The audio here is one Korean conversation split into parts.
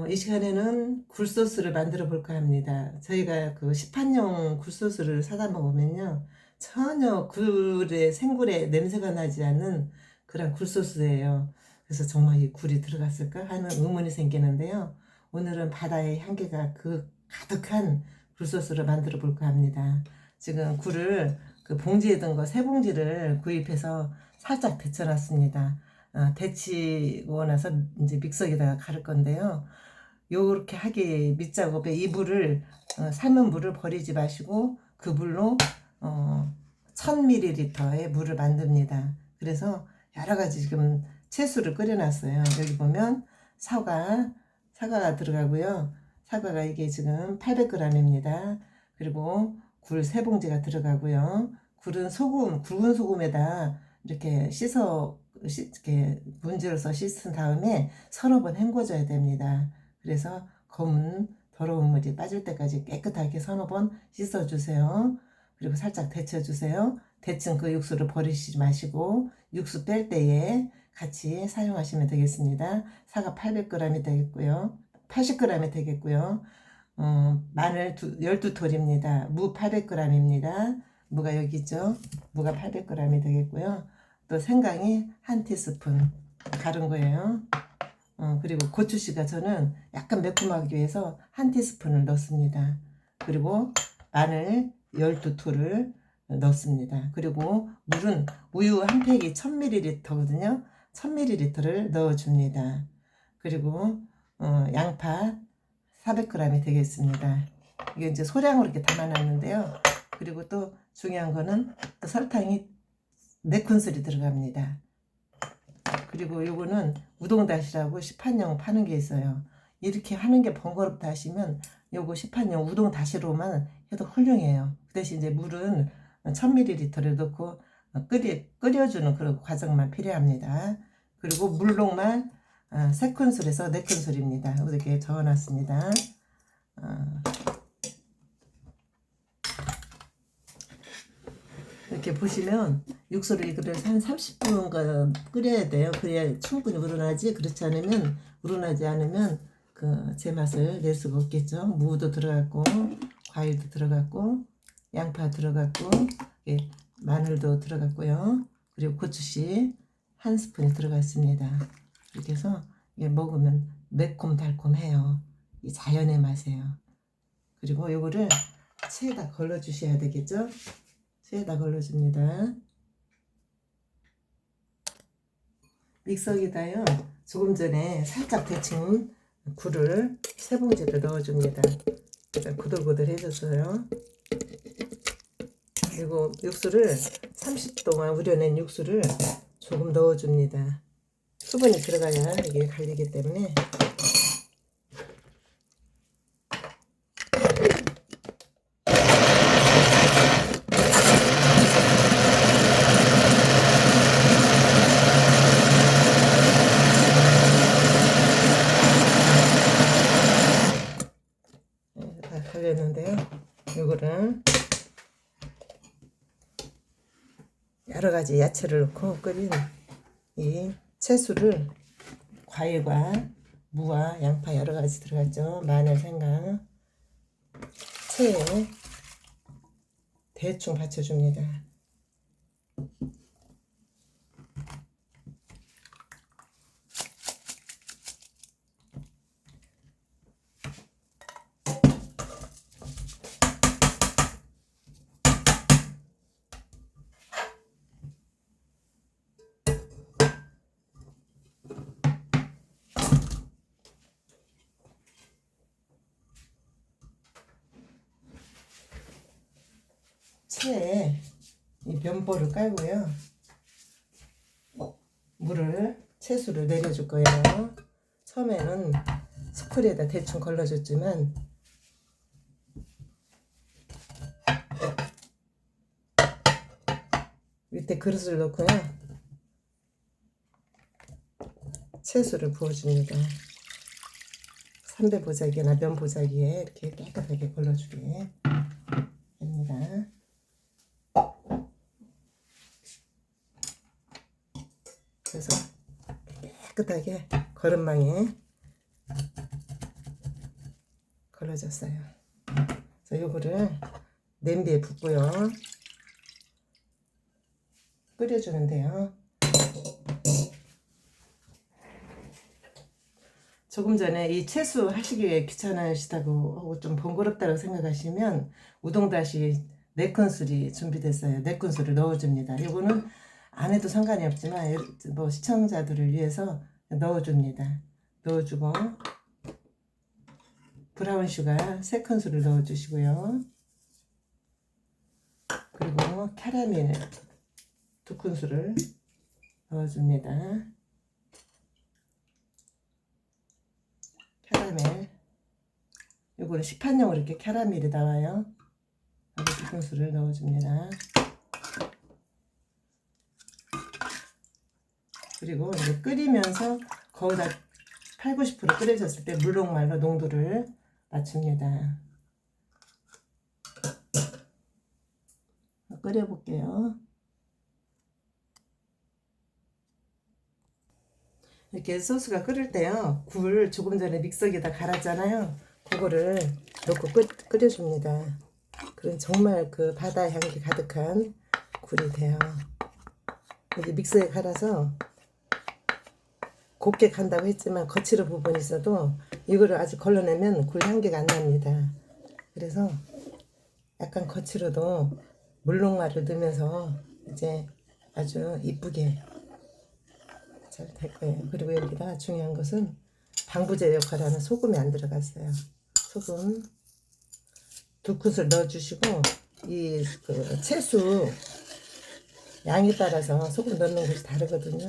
이 시간에는 굴소스를 만들어 볼까 합니다. 저희가 그 시판용 굴소스를 사다 먹으면요, 전혀 생굴에 냄새가 나지 않는 그런 굴소스예요. 그래서 정말 이 굴이 들어갔을까 하는 의문이 생기는데요. 오늘은 바다의 향기가 가득한 굴소스를 만들어 볼까 합니다. 지금 굴을 그 봉지에 든 거 세 봉지를 구입해서 살짝 데쳐놨습니다. 데치고 나서 이제 믹서기에다가 갈을 건데요. 요렇게 하기 밑작업에 이 물을 삶은 물을 버리지 마시고 그 물로 1000ml의 물을 만듭니다. 그래서 여러 가지 지금 채소를 끓여놨어요. 여기 보면 사과가 들어가고요. 사과가 이게 지금 800g입니다. 그리고 굴 3봉지가 들어가고요. 굴은 굵은 소금에다 이렇게 이렇게 문질러서 씻은 다음에 서너 번 헹궈줘야 됩니다. 그래서 더러운 물이 빠질 때까지 깨끗하게 서너 번 씻어주세요. 그리고 살짝 데쳐주세요. 데친 그 육수를 버리시지 마시고 육수 뺄 때에 같이 사용하시면 되겠습니다. 사과 800g이 되겠고요. 80g이 되겠고요. 마늘 12톨입니다. 무 800g입니다. 무가 여기 있죠. 무가 800g이 되겠고요. 또 생강이 1티스푼 갈은 거예요. 그리고 고추씨가 저는 약간 매콤하기 위해서 1티스푼을 넣습니다. 그리고 마늘 12톨을 넣습니다. 그리고 물은 우유 한 팩이 1000ml거든요. 1000ml를 넣어줍니다. 그리고 양파 400g이 되겠습니다. 이게 이제 소량으로 이렇게 담아놨는데요. 그리고 또 중요한 거는 또 설탕이 4큰술이 들어갑니다. 그리고 요거는 우동다시라고 시판용 파는 게 있어요. 이렇게 하는 게 번거롭다 하시면 요거 시판용 우동다시로만 해도 훌륭해요. 그 대신 이제 물은 1000ml를 넣고 끓여주는 그런 과정만 필요합니다. 그리고 물록만 3큰술에서 4큰술입니다. 이렇게 저어놨습니다. 이렇게 보시면 육수를 이거를 한 30분 끓여야 돼요. 그래야 충분히 우러나지. 그렇지 않으면 우러나지 않으면 그 제 맛을 낼 수가 없겠죠. 무도 들어갔고 과일도 들어갔고 양파 들어갔고 마늘도 들어갔고요. 그리고 고추씨 1스푼이 들어갔습니다. 이렇게 해서 이게 먹으면 매콤달콤해요. 이 자연의 맛이에요. 그리고 요거를 체에다 걸러 주셔야 되겠죠. 체에다 걸러줍니다. 믹서기다요. 조금 전에 살짝 데친 굴을 3봉지를 넣어줍니다. 약간 고들고들 해졌어요. 그리고 육수를 30 동안 우려낸 육수를 조금 넣어줍니다. 수분이 들어가야 이게 갈리기 때문에. 다 갈렸는데요. 이거를 여러 가지 야채를 넣고 끓인 이 채소를 과일과 무와 양파 여러 가지 들어갔죠. 마늘, 생강, 체에 대충 받쳐줍니다. 체에 이 면보를 깔고요. 물을 채수를 내려줄 거예요. 처음에는 스프레에다 대충 걸러줬지만 밑에 그릇을 넣고요. 채수를 부어줍니다. 삼배 보자기나 면 보자기에 이렇게 깨끗하게 걸러주게 됩니다. 그래서 깨끗하게 거름망에 걸러졌어요. 그래서 요거를 냄비에 붓고요. 끓여주는데요. 조금 전에 이 채수 하시기에 귀찮으시다고 하고 좀 번거롭다고 생각하시면 우동다시 4큰술이 준비됐어요. 4큰술을 넣어줍니다. 이거는 안 해도 상관이 없지만 뭐 시청자들을 위해서 넣어줍니다. 넣어주고 브라운 슈가 3큰술을 넣어주시고요. 그리고 캐러멜 2큰술을 넣어줍니다. 캐러멜 요거는 시판용으로 이렇게 캐러멜이 나와요. 여기 2큰술을 넣어줍니다. 그리고 이제 끓이면서 거의 다 8, 90% 끓여졌을 때 물록말로 농도를 맞춥니다. 끓여볼게요. 이렇게 소스가 끓을 때요, 굴 조금 전에 믹서기에다 갈았잖아요. 그거를 넣고 끓여줍니다. 그럼 정말 그 바다 향기 가득한 굴이 돼요. 이제 믹서에 갈아서 곱게 간다고 했지만 거칠은 부분이 있어도 이거를 아주 걸러내면 굴 향기가 안 납니다. 그래서 약간 거칠어도 물녹말을 넣으면서 이제 아주 이쁘게 잘 될 거예요. 그리고 여기다 중요한 것은 방부제 역할을 하는 소금이 안 들어갔어요. 소금 2큰술 넣어주시고 이 그 채수 양에 따라서 소금 넣는 것이 다르거든요.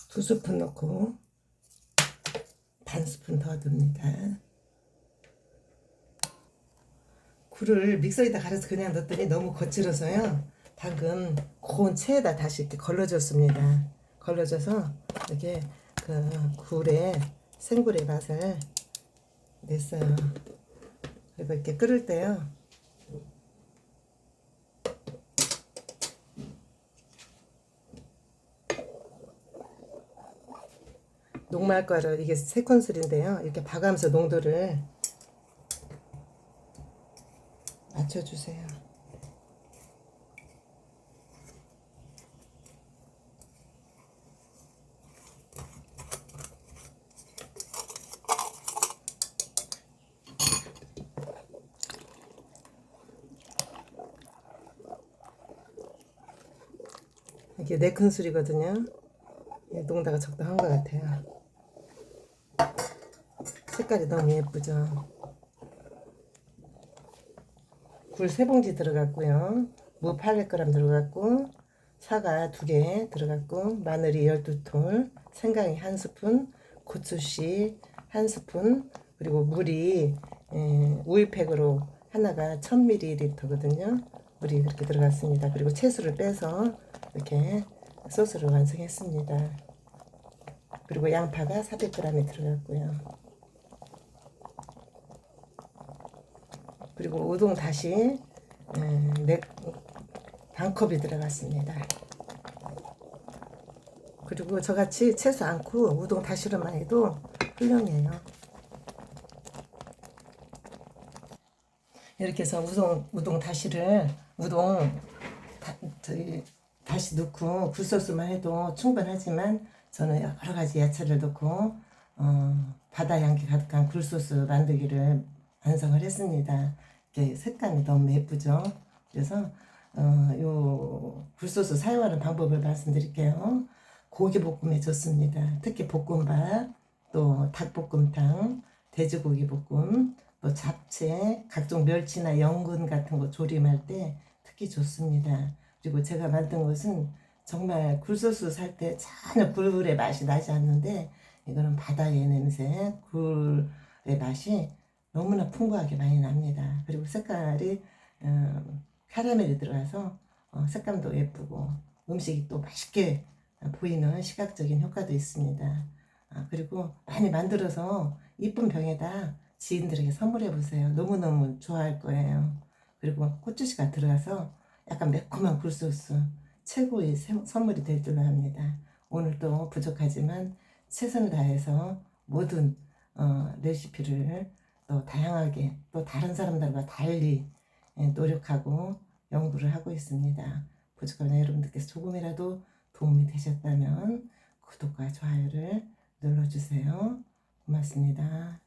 2스푼 넣고 반 스푼 더 넣습니다. 굴을 믹서기에다 갈아서 그냥 넣었더니 너무 거칠어서요. 방금 고운 체에다 다시 이렇게 걸러줬습니다. 걸러줘서 이렇게 그 굴의 생굴의 맛을 냈어요. 그리고 이렇게 끓을 때요, 녹말가루 이게 3큰술인데요. 이렇게 봐가면서 농도를 맞춰주세요. 이게 4큰술이거든요. 농도가 적당한 것 같아요. 색깔이 너무 예쁘죠. 굴 3봉지 들어갔고요. 무 800g 들어갔고, 사과 2개 들어갔고, 마늘이 12톨, 생강이 1스푼, 고추씨 1스푼, 그리고 물이 우유팩으로 하나가 1000ml거든요. 물이 그렇게 들어갔습니다. 그리고 채수를 빼서 이렇게 소스를 완성했습니다. 그리고 양파가 400g이 들어갔고요. 그리고 우동 다시 반컵이 들어갔습니다. 그리고 저같이 채소 않고 우동 다시로만 해도 훌륭해요. 이렇게 해서 우동 다시를 다시 넣고 굴소스만 해도 충분하지만 저는 여러 가지 야채를 넣고 바다 향기 가득한 굴소스 만들기를 완성을 했습니다. 이렇게 색감이 너무 예쁘죠. 그래서 요 굴소스 사용하는 방법을 말씀드릴게요. 고기 볶음에 좋습니다. 특히 볶음밥, 또 닭볶음탕, 돼지고기 볶음, 또 잡채, 각종 멸치나 연근 같은 거 조림할 때 특히 좋습니다. 그리고 제가 만든 것은 정말 굴소스 살 때 전혀 굴의 맛이 나지 않는데, 이거는 바다의 냄새, 굴의 맛이 너무나 풍부하게 많이 납니다. 그리고 색깔이 카라멜이 들어가서 색감도 예쁘고 음식이 또 맛있게 보이는 시각적인 효과도 있습니다. 그리고 많이 만들어서 이쁜 병에다 지인들에게 선물해 보세요. 너무너무 좋아할 거예요. 그리고 고추씨가 들어가서 약간 매콤한 굴소스, 최고의 선물이 될 줄로 합니다. 오늘도 부족하지만 최선을 다해서 모든 레시피를 또 다양하게 또 다른 사람들과 달리 노력하고 연구를 하고 있습니다. 부족하면 여러분들께서 조금이라도 도움이 되셨다면 구독과 좋아요를 눌러주세요. 고맙습니다.